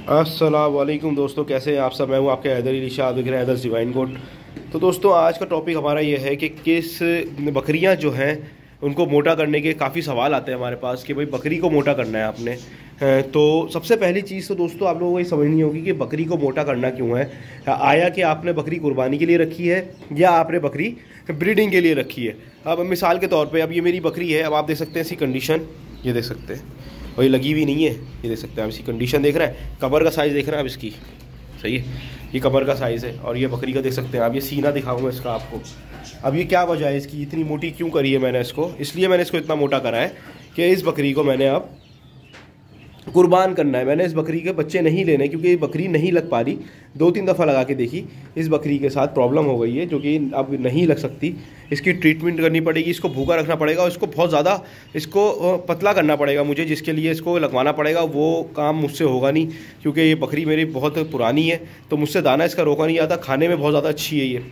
अस्सलाम वालेकुम दोस्तों, कैसे हैं आप सब। मैं हूं आपके हैदर अली शाह, आप देख रहे हैं हैदर्स डिवाइन गोट। तो दोस्तों आज का टॉपिक हमारा ये है कि किस बकरियां जो हैं उनको मोटा करने के काफ़ी सवाल आते हैं हमारे पास कि भाई बकरी को मोटा करना है आपने। तो सबसे पहली चीज़ तो दोस्तों आप लोगों को ये समझनी होगी कि बकरी को मोटा करना क्यों है। आया कि आपने बकरी कुर्बानी के लिए रखी है या आपने बकरी ब्रीडिंग के लिए रखी है। अब मिसाल के तौर पर अब ये मेरी बकरी है, अब आप देख सकते हैं इसकी कंडीशन, ये देख सकते हैं, और ये लगी हुई नहीं है, ये देख सकते हैं आप इसकी कंडीशन देख रहे हैं, कमर का साइज़ देख रहे हैं आप इसकी, सही है, ये कमर का साइज़ है। और ये बकरी का देख सकते हैं आप, ये सीना दिखाऊंगा इसका आपको। अब ये क्या वजह है इसकी इतनी मोटी क्यों करी है मैंने इसको, इसलिए मैंने इसको इतना मोटा करा है कि इस बकरी को मैंने अब कुर्बान करना है। मैंने इस बकरी के बच्चे नहीं लेने क्योंकि ये बकरी नहीं लग पा रही। 2-3 दफ़ा लगा के देखी, इस बकरी के साथ प्रॉब्लम हो गई है जो कि अब नहीं लग सकती। इसकी ट्रीटमेंट करनी पड़ेगी, इसको भूखा रखना पड़ेगा और इसको बहुत ज़्यादा इसको पतला करना पड़ेगा मुझे, जिसके लिए इसको लगवाना पड़ेगा। वो काम मुझसे होगा नहीं क्योंकि ये बकरी मेरी बहुत पुरानी है, तो मुझसे दाना इसका रोका नहीं जाता। खाने में बहुत ज़्यादा अच्छी है ये,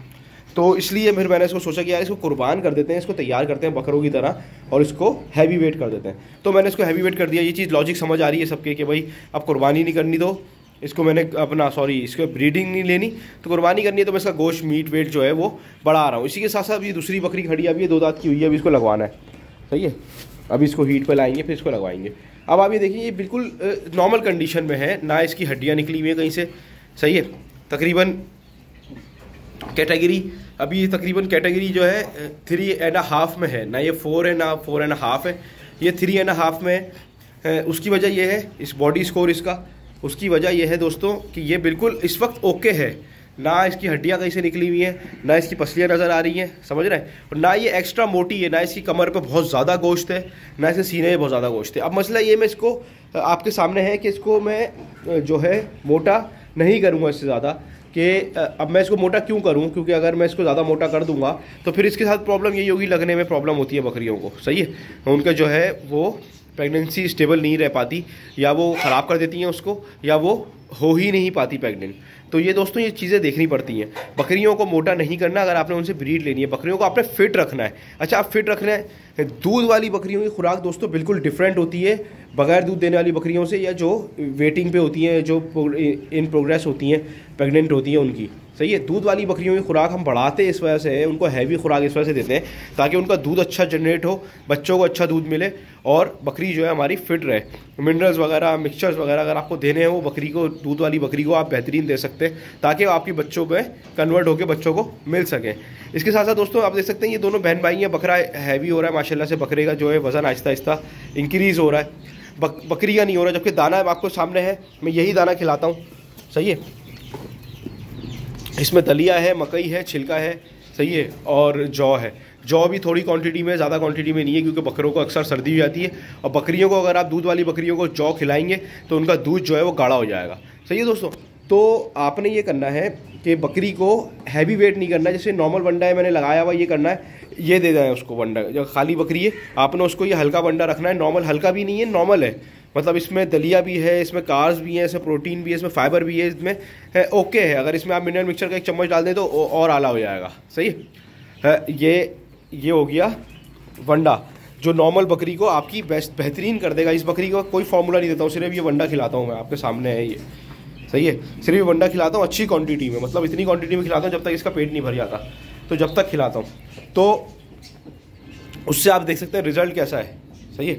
तो इसलिए फिर मैंने इसको सोचा कि यार इसको कुर्बान कर देते हैं, इसको तैयार करते हैं बकरों की तरह और इसको हैवी वेट कर देते हैं। तो मैंने इसको हैवी वेट कर दिया। ये चीज़ लॉजिक समझ आ रही है सबके कि भाई अब कुर्बानी नहीं करनी, तो इसको मैंने अपना इसको ब्रीडिंग नहीं लेनी तो कुर्बानी करनी है, तो मैं इसका गोश्त मीट वेट जो है वो बढ़ा रहा हूँ। इसी के साथ साथ ये दूसरी बकरी खड़ी है, अभी ये 2 दांत की हुई है, अभी इसको लगवाना है, सही है। अभी इसको हीट पर लाएंगे फिर इसको लगवाएंगे। अब आप ये देखिए, ये बिल्कुल नॉर्मल कंडीशन में है, ना इसकी हड्डियाँ निकली हुई हैं कहीं से, सही है। तकरीबन कैटेगरी अभी ये तकरीबन कैटेगरी जो है 3.5 में है, ना ये 4 है ना 4.5 है, ये 3.5 में है। उसकी वजह यह है, इस बॉडी स्कोर इसका, उसकी वजह यह है दोस्तों कि ये बिल्कुल इस वक्त ओके है। ना इसकी हड्डियाँ कहीं से निकली हुई हैं, ना इसकी पसलियाँ नज़र आ रही हैं, समझ रहे हैं, और ना ये एक्स्ट्रा मोटी है, ना इसकी कमर पे बहुत ज़्यादा गोश्त है, ना इसके सीने में बहुत ज़्यादा गोश्त है। अब मसला ये मैं इसको आपके सामने है कि इसको मैं जो है मोटा नहीं करूँगा इससे ज़्यादा, कि अब मैं इसको मोटा क्यों करूं, क्योंकि अगर मैं इसको ज़्यादा मोटा कर दूंगा तो फिर इसके साथ प्रॉब्लम यही होगी, लगने में प्रॉब्लम होती है बकरियों को, सही है। उनका जो है वो प्रेगनेंसी स्टेबल नहीं रह पाती, या वो ख़राब कर देती हैं उसको, या वो हो ही नहीं पाती प्रेग्नेंट। तो ये दोस्तों ये चीज़ें देखनी पड़ती हैं। बकरियों को मोटा नहीं करना अगर आपने उनसे ब्रीड लेनी है, बकरियों को आपने फिट रखना है। अच्छा, आप फिट रखना है, दूध वाली बकरियों की खुराक दोस्तों बिल्कुल डिफरेंट होती है बगैर दूध देने वाली बकरियों से, या जो वेटिंग पे होती हैं, जो इन प्रोग्रेस होती हैं, प्रेग्नेंट होती हैं उनकी, सही है। दूध वाली बकरियों की खुराक हम बढ़ाते इस वजह से हैं, उनको हैवी खुराक इस वजह से देते हैं ताकि उनका दूध अच्छा जनरेट हो, बच्चों को अच्छा दूध मिले और बकरी जो है हमारी फिट रहे। मिनरल्स वगैरह, मिक्सचर्स वगैरह अगर आपको देने हैं वो बकरी को, दूध वाली बकरी को आप बेहतरीन दे सकते हैं ताकि आपके बच्चों में कन्वर्ट होकर बच्चों को मिल सके। इसके साथ साथ दोस्तों आप देख सकते हैं ये दोनों बहन भाई हैं। बकरा हैवी हो रहा है माशाल्लाह से, बकरे का जो है वज़न आहिस्ता आहिस्ता इंक्रीज़ हो रहा है, बकरी का नहीं हो रहा, जबकि दाना आपको सामने है, मैं यही दाना खिलाता हूँ, सही है। इसमें दलिया है, मकई है, छिलका है, सही है, और जौ है। जौ भी थोड़ी क्वांटिटी में, ज़्यादा क्वांटिटी में नहीं है क्योंकि बकरों को अक्सर सर्दी हो जाती है, और बकरियों को अगर आप दूध वाली बकरियों को जौ खिलाएंगे तो उनका दूध जो है वो गाढ़ा हो जाएगा, सही है दोस्तों। तो आपने ये करना है कि बकरी को हैवी वेट नहीं करना है। जैसे नॉर्मल वंडा है मैंने लगाया हुआ, ये करना है, ये दे दें उसको वंडा, जो खाली बकरी है आपने उसको ये हल्का वंडा रखना है। नॉर्मल हल्का भी नहीं है, नॉर्मल है, मतलब इसमें दलिया भी है, इसमें कार्ब्स भी हैं, इसमें प्रोटीन भी है, इसमें फाइबर भी है, इसमें है, ओके है। अगर इसमें आप मिनरल मिक्सचर का 1 चम्मच डाल दें तो और आला हो जाएगा, सही है। ये हो गया वंडा जो नॉर्मल बकरी को आपकी बेहतरीन कर देगा। इस बकरी को कोई फार्मूला नहीं देता हूँ, सिर्फ ये वंडा खिलाता हूँ मैं, आपके सामने है ये, सही है। सिर्फ ये वंडा खिलाता हूँ अच्छी क्वांटिटी में, मतलब इतनी क्वांटिटी में खिलाता हूँ जब तक इसका पेट नहीं भर जाता, तो जब तक खिलाता हूँ तो उससे आप देख सकते हैं रिजल्ट कैसा है, सही है,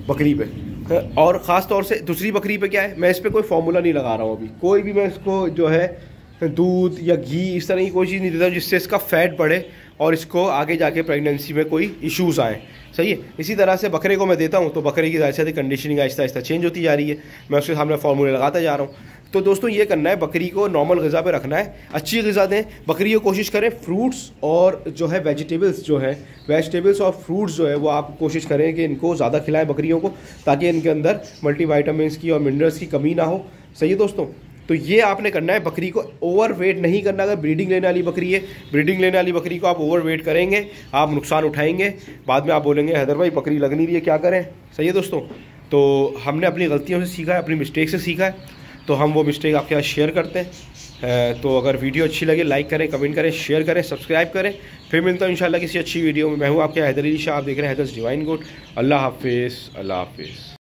बकरी पे। और ख़ास तौर से दूसरी बकरी पे क्या है, मैं इस पर कोई फार्मूला नहीं लगा रहा हूँ अभी, कोई भी मैं इसको जो है दूध या घी इस तरह की कोई चीज़ नहीं देता जिससे इसका फैट बढ़े और इसको आगे जाके प्रेगनेंसी में कोई इश्यूज़ आए, सही है। इसी तरह से बकरे को मैं देता हूँ तो बकरे की जाहिर सी कंडीशनिंग आहिस्ता आहिस्ता चेंज होती जा रही है, मैं उसके सामने फार्मूले लगाता जा रहा हूँ। तो दोस्तों ये करना है, बकरी को नॉर्मल ग़िज़ा पे रखना है, अच्छी ग़िज़ा दें बकरी को, कोशिश करें फ्रूट्स और जो है वेजिटेबल्स जो है, वेजिटेबल्स और फ्रूट्स जो है वो आप कोशिश करें कि इनको ज़्यादा खिलाएं बकरियों को, ताकि इनके अंदर मल्टीविटामिन्स की और मिनरल्स की कमी ना हो, सही है दोस्तों। तो ये आपने करना है, बकरी को ओवर वेट नहीं करना। अगर ब्रीडिंग लेने वाली बकरी है, ब्रीडिंग लेने वाली बकरी को आप ओवर वेट करेंगे, आप नुकसान उठाएंगे, बाद में आप बोलेंगे हैदर भाई बकरी लग नहीं रही है, क्या करें, सही है दोस्तों। तो हमने अपनी गलतियों से सीखा है, अपनी मिस्टेक से सीखा है, तो हम वो मिस्टेक आपके साथ शेयर करते हैं। तो अगर वीडियो अच्छी लगे लाइक करें, कमेंट करें, शेयर करें, सब्सक्राइब करें। फिर मिलता हूँ इंशाल्लाह किसी अच्छी वीडियो में। मैं हूँ आपके हैदर अली शाह, आप देख रहे हैं हैदर्स डिवाइन गोट। अल्लाह हाफिज़, अल्लाह हाफिज़।